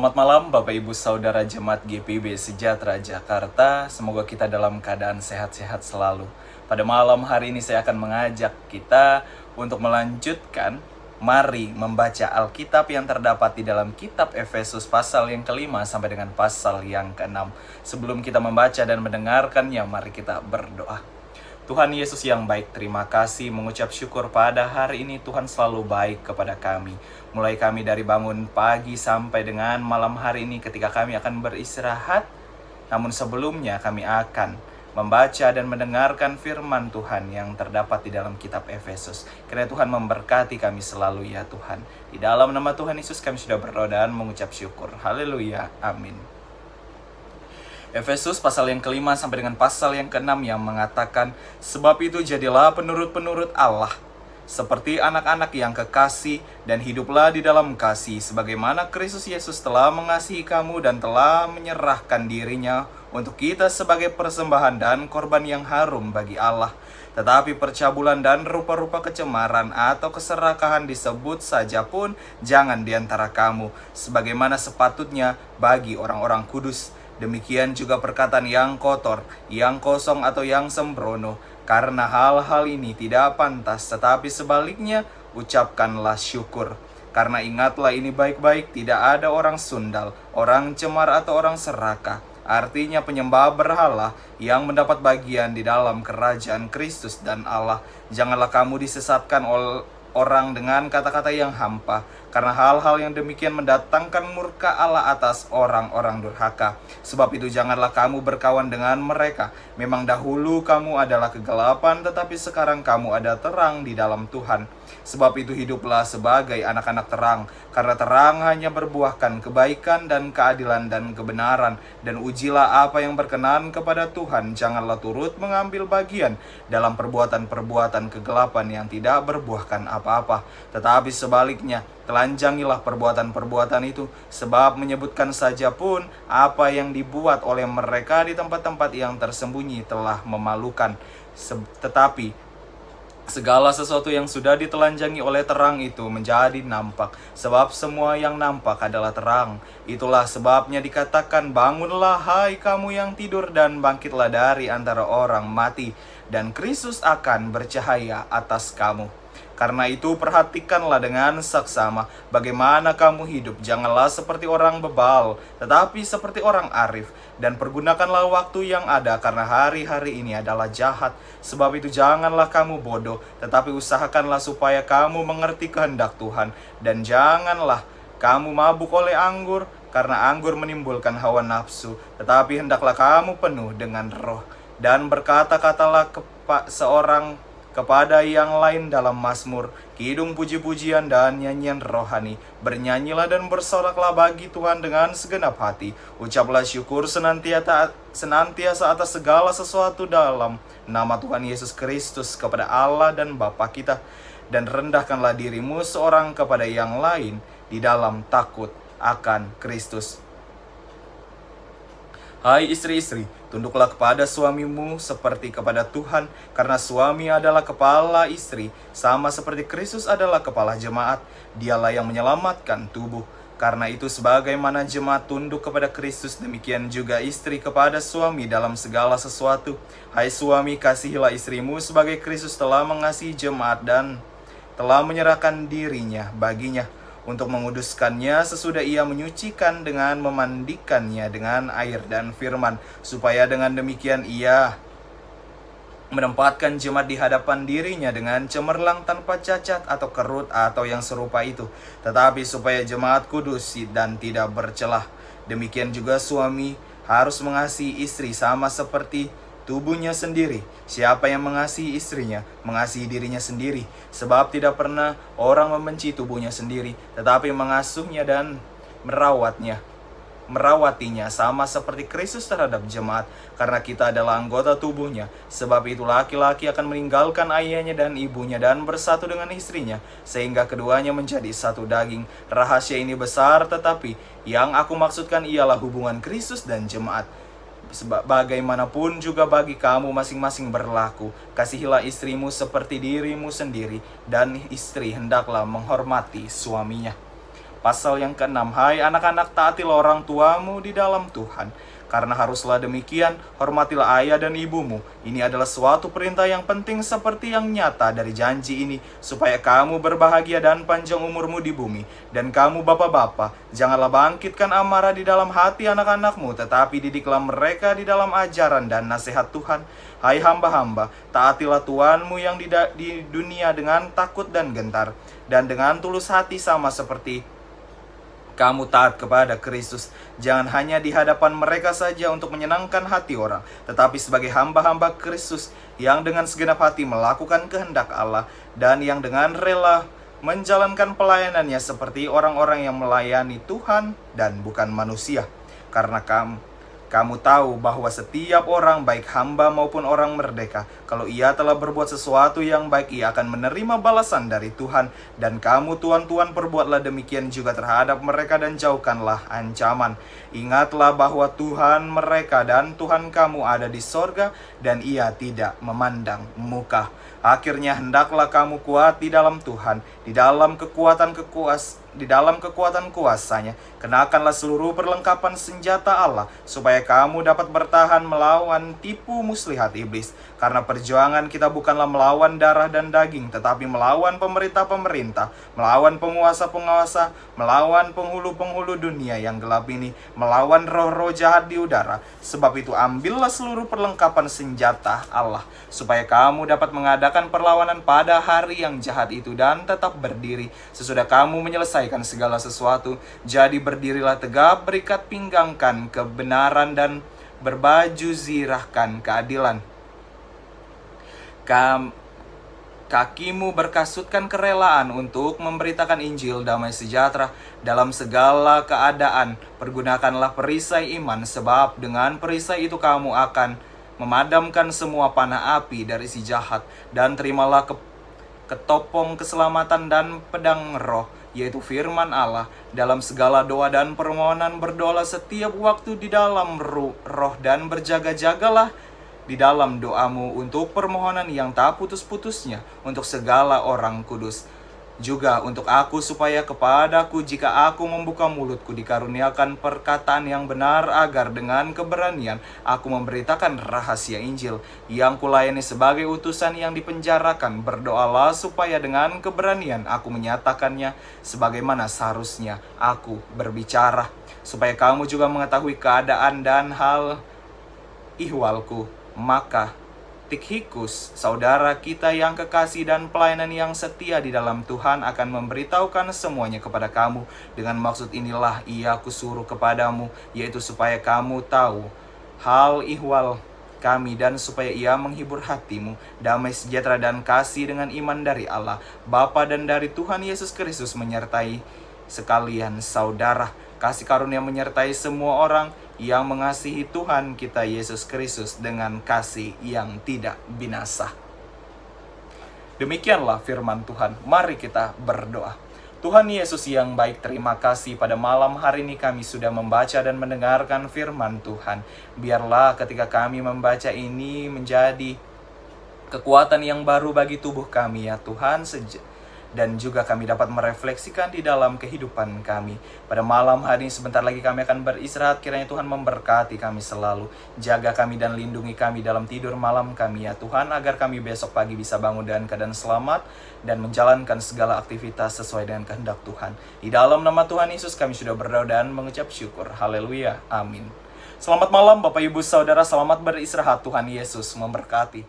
Selamat malam Bapak Ibu Saudara Jemaat GPIB Sejahtera Jakarta. Semoga kita dalam keadaan sehat-sehat selalu. Pada malam hari ini saya akan mengajak kita untuk melanjutkan mari membaca Alkitab yang terdapat di dalam kitab Efesus pasal yang ke-5 sampai dengan pasal yang ke-6. Sebelum kita membaca dan mendengarkannya, mari kita berdoa. Tuhan Yesus yang baik, terima kasih, mengucap syukur pada hari ini Tuhan selalu baik kepada kami. Mulai kami dari bangun pagi sampai dengan malam hari ini ketika kami akan beristirahat. Namun sebelumnya kami akan membaca dan mendengarkan firman Tuhan yang terdapat di dalam kitab Efesus. Kiranya Tuhan memberkati kami selalu ya Tuhan. Di dalam nama Tuhan Yesus kami sudah berdoa dan mengucap syukur. Haleluya, amin. Efesus pasal yang ke-5 sampai dengan pasal yang ke-6 yang mengatakan, sebab itu jadilah penurut-penurut Allah, seperti anak-anak yang kekasih, dan hiduplah di dalam kasih, sebagaimana Kristus Yesus telah mengasihi kamu dan telah menyerahkan dirinya untuk kita sebagai persembahan dan korban yang harum bagi Allah. Tetapi percabulan dan rupa-rupa kecemaran atau keserakahan disebut saja pun jangan di antara kamu, sebagaimana sepatutnya bagi orang-orang kudus. Demikian juga perkataan yang kotor, yang kosong atau yang sembrono, karena hal-hal ini tidak pantas, tetapi sebaliknya ucapkanlah syukur. Karena ingatlah ini baik-baik, tidak ada orang sundal, orang cemar atau orang serakah, artinya penyembah berhala, yang mendapat bagian di dalam kerajaan Kristus dan Allah. Janganlah kamu disesatkan oleh orang dengan kata-kata yang hampa, karena hal-hal yang demikian mendatangkan murka Allah atas orang-orang durhaka. Sebab itu janganlah kamu berkawan dengan mereka. Memang dahulu kamu adalah kegelapan, tetapi sekarang kamu ada terang di dalam Tuhan. Sebab itu hiduplah sebagai anak-anak terang, karena terang hanya berbuahkan kebaikan dan keadilan dan kebenaran. Dan ujilah apa yang berkenan kepada Tuhan. Janganlah turut mengambil bagian dalam perbuatan-perbuatan kegelapan yang tidak berbuahkan apa-apa, tetapi sebaliknya telanjangilah perbuatan-perbuatan itu, sebab menyebutkan saja pun apa yang dibuat oleh mereka di tempat-tempat yang tersembunyi telah memalukan. Tetapi segala sesuatu yang sudah ditelanjangi oleh terang itu menjadi nampak, sebab semua yang nampak adalah terang. Itulah sebabnya dikatakan, bangunlah hai kamu yang tidur, dan bangkitlah dari antara orang mati, dan Kristus akan bercahaya atas kamu. Karena itu perhatikanlah dengan saksama bagaimana kamu hidup. Janganlah seperti orang bebal, tetapi seperti orang arif. Dan pergunakanlah waktu yang ada, karena hari-hari ini adalah jahat. Sebab itu janganlah kamu bodoh, tetapi usahakanlah supaya kamu mengerti kehendak Tuhan. Dan janganlah kamu mabuk oleh anggur, karena anggur menimbulkan hawa nafsu. Tetapi hendaklah kamu penuh dengan Roh. Dan berkata-katalah seorang kepada yang lain dalam mazmur, kidung, puji-pujian, dan nyanyian rohani. Bernyanyilah dan bersoraklah bagi Tuhan dengan segenap hati. Ucaplah syukur senantiasa atas segala sesuatu dalam nama Tuhan Yesus Kristus kepada Allah dan Bapa kita. Dan rendahkanlah dirimu seorang kepada yang lain di dalam takut akan Kristus. Hai istri-istri, tunduklah kepada suamimu seperti kepada Tuhan, karena suami adalah kepala istri, sama seperti Kristus adalah kepala jemaat. Dialah yang menyelamatkan tubuh. Karena itu sebagaimana jemaat tunduk kepada Kristus, demikian juga istri kepada suami dalam segala sesuatu. Hai suami, kasihilah istrimu sebagai Kristus telah mengasihi jemaat dan telah menyerahkan dirinya baginya, untuk menguduskannya sesudah ia menyucikan dengan memandikannya dengan air dan firman, supaya dengan demikian ia menempatkan jemaat di hadapan dirinya dengan cemerlang, tanpa cacat atau kerut atau yang serupa itu, tetapi supaya jemaat kudus dan tidak bercelah. Demikian juga suami harus mengasihi istri sama seperti tubuhnya sendiri. Siapa yang mengasihi istrinya, mengasihi dirinya sendiri. Sebab tidak pernah orang membenci tubuhnya sendiri, tetapi mengasuhnya dan merawatinya sama seperti Kristus terhadap jemaat, karena kita adalah anggota tubuhnya. Sebab itu laki-laki akan meninggalkan ayahnya dan ibunya dan bersatu dengan istrinya, sehingga keduanya menjadi satu daging. Rahasia ini besar, tetapi yang aku maksudkan ialah hubungan Kristus dan jemaat. Bagaimanapun juga bagi kamu masing-masing berlaku, kasihilah istrimu seperti dirimu sendiri, dan istri hendaklah menghormati suaminya. Pasal yang ke-6, hai anak-anak, taatilah orang tuamu di dalam Tuhan. Karena haruslah demikian, hormatilah ayah dan ibumu. Ini adalah suatu perintah yang penting seperti yang nyata dari janji ini, supaya kamu berbahagia dan panjang umurmu di bumi. Dan kamu bapak-bapak, janganlah bangkitkan amarah di dalam hati anak-anakmu, tetapi didiklah mereka di dalam ajaran dan nasihat Tuhan. Hai hamba-hamba, taatilah Tuhanmu yang di dunia dengan takut dan gentar, dan dengan tulus hati sama seperti kamu taat kepada Kristus. Jangan hanya di hadapan mereka saja untuk menyenangkan hati orang, tetapi sebagai hamba-hamba Kristus yang dengan segenap hati melakukan kehendak Allah, dan yang dengan rela menjalankan pelayanannya seperti orang-orang yang melayani Tuhan dan bukan manusia. Karena kamu tahu bahwa setiap orang, baik hamba maupun orang merdeka, kalau ia telah berbuat sesuatu yang baik, ia akan menerima balasan dari Tuhan. Dan kamu tuan-tuan, perbuatlah demikian juga terhadap mereka dan jauhkanlah ancaman. Ingatlah bahwa Tuhan mereka dan Tuhan kamu ada di sorga, dan ia tidak memandang muka. Akhirnya hendaklah kamu kuat di dalam Tuhan, di dalam kekuatan kuasanya. Kenakanlah seluruh perlengkapan senjata Allah, supaya kamu dapat bertahan melawan tipu muslihat iblis. Karena perjuangan kita bukanlah melawan darah dan daging, tetapi melawan pemerintah-pemerintah, melawan penguasa-penguasa, melawan penghulu-penghulu dunia yang gelap ini, melawan roh-roh jahat di udara. Sebab itu ambillah seluruh perlengkapan senjata Allah, supaya kamu dapat mengadakan perlawanan pada hari yang jahat itu dan tetap berdiri. Sesudah kamu menyelesaikan segala sesuatu, jadi berdirilah tegap, berikat pinggangkan kebenaran dan berbaju zirahkan keadilan. Kakimu berkasutkan kerelaan untuk memberitakan Injil damai sejahtera dalam segala keadaan. Pergunakanlah perisai iman, sebab dengan perisai itu kamu akan memadamkan semua panah api dari si jahat. Dan terimalah ketopong keselamatan dan pedang roh, yaitu firman Allah. Dalam segala doa dan permohonan berdoalah setiap waktu di dalam roh, dan berjaga-jagalah di dalam doamu untuk permohonan yang tak putus-putusnya untuk segala orang kudus. Juga untuk aku, supaya kepadaku jika aku membuka mulutku dikaruniakan perkataan yang benar, agar dengan keberanian aku memberitakan rahasia Injil yang kulayani sebagai utusan yang dipenjarakan. Berdoalah supaya dengan keberanian aku menyatakannya sebagaimana seharusnya aku berbicara, supaya kamu juga mengetahui keadaan dan hal ihwalku. Maka Tikhikus, saudara kita yang kekasih dan pelayanan yang setia di dalam Tuhan, akan memberitahukan semuanya kepada kamu. Dengan maksud inilah ia kusuruh kepadamu, yaitu supaya kamu tahu hal ihwal kami, dan supaya ia menghibur hatimu. Damai sejahtera dan kasih dengan iman dari Allah Bapa dan dari Tuhan Yesus Kristus menyertai sekalian saudara. Kasih karunia menyertai semua orang yang mengasihi Tuhan kita Yesus Kristus dengan kasih yang tidak binasa. Demikianlah firman Tuhan. Mari kita berdoa. Tuhan Yesus yang baik, terima kasih pada malam hari ini kami sudah membaca dan mendengarkan firman Tuhan. Biarlah ketika kami membaca ini menjadi kekuatan yang baru bagi tubuh kami ya Tuhan, dan juga kami dapat merefleksikan di dalam kehidupan kami. Pada malam hari ini sebentar lagi kami akan beristirahat. Kiranya Tuhan memberkati kami selalu. Jaga kami dan lindungi kami dalam tidur malam kami ya Tuhan, agar kami besok pagi bisa bangun dengan keadaan selamat dan menjalankan segala aktivitas sesuai dengan kehendak Tuhan. Di dalam nama Tuhan Yesus kami sudah berdoa dan mengucap syukur. Haleluya. Amin. Selamat malam Bapak Ibu Saudara, selamat beristirahat. Tuhan Yesus memberkati.